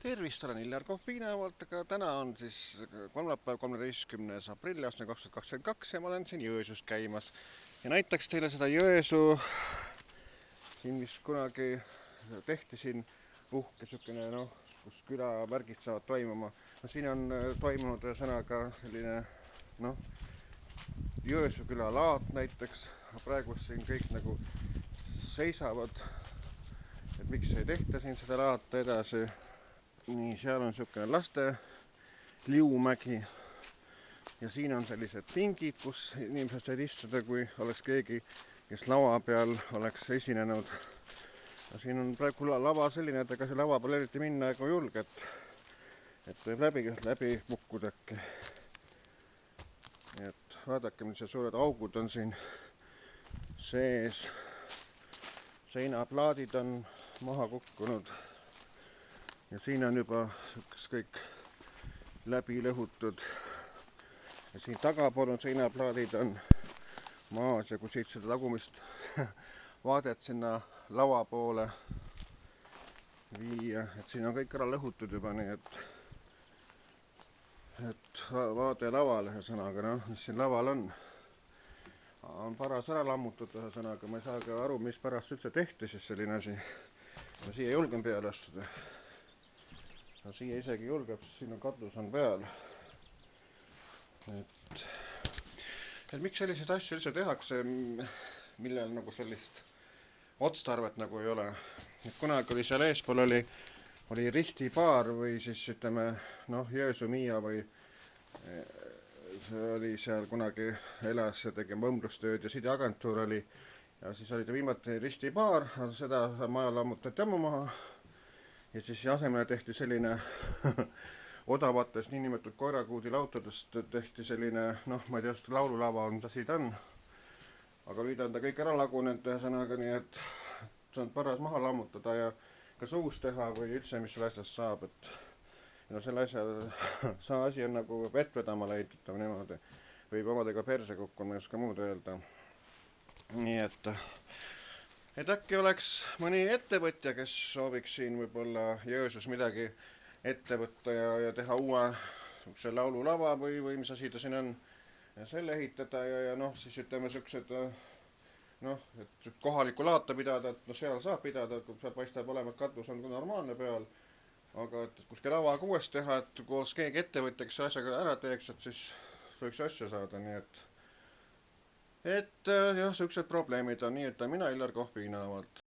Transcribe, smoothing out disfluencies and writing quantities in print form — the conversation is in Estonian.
Tervist, olen Iljar Kohviinevalt, aga täna on siis kolmapäev, 13. aprill aastal 2022 ja ma olen siin Jõesuus käimas. Ja näitaks teile seda Jõesuu, siin mis kunagi tehti siin uhke sükene, noh, kus külamärgid saavad toimuma. No siin on toimunud ühesõnaga selline, noh, Jõesuu küla laat näiteks. Praegu siin kõik nagu seisavad, et miks ei tehta siin seda laata edasi. Nii, seal on niisugune laste liumägi ja siin on sellised pingid, kus inimesed said istuda, kui oleks keegi, kes lava peal oleks esinenud. Ja siin on praegu lava selline, et ega see lava peal eriti minna ega julge, et võib läbi kukkuda äkki. Nii et vaadake, millised suured augud on siin sees. Seinaplaadid on maha kukkunud. Ja siin on juba kõik läbi lõhutud. Ja siin tagapool on seinaplaadid on maas ja kui siit seda tagumist vaadet sinna lava poole viia, et siin on kõik ära lõhutud juba, nii et vaade lavale ühesõnaga, noh, mis siin laval on paras ära lammutud ühesõnaga, ma ei saagi aru, mis pärast üldse tehti siis selline asi. Ma siia julgen peale astuda. No siia isegi julgeb, siin on katus on peal. Et miks selliseid asju üldse tehakse, millel nagu sellist otstarvet nagu ei ole. Et kunagi oli seal eespool oli ristipaar või siis ütleme, noh, Jõesuu Miia või see oli seal kunagi elas ja tegi mõmbrustööd ja sideagentuur oli. Ja siis oli ta viimati ristipaar, seda maja lammutati ammu maha. Ja siis asemele tehti selline odavatest niinimetatud koerakuudilautadest tehti selline, noh, ma ei tea, laululava on, mida siin on. Aga nüüd on ta kõik ära lagunenud ühesõnaga, nii et see on paras maha lammutada ja kas uus teha või üldse, mis selle asjast saab, et no selle asja, see asi on nagu vett vedama leidutav niimoodi. Võib omadega perse kukkuma, ei oska muud öelda. Nii et äkki oleks mõni ettevõtja, kes sooviks siin võib-olla Jõesuus midagi ette võtta ja teha uue see laululava või mis asi ta siin on, ja selle ehitada ja noh, siis ütleme siuksed, noh, et kohalikku laata pidada, et no seal saab pidada, seal paistab olema, et katus on normaalne peal, aga et kuskil lavaga uuesti teha, et koos keegi ettevõtja, kes asjaga ära teeks, et siis võiks asja saada, nii et jah, siuksed probleemid on, nii et mina Illar Kohviinevalt.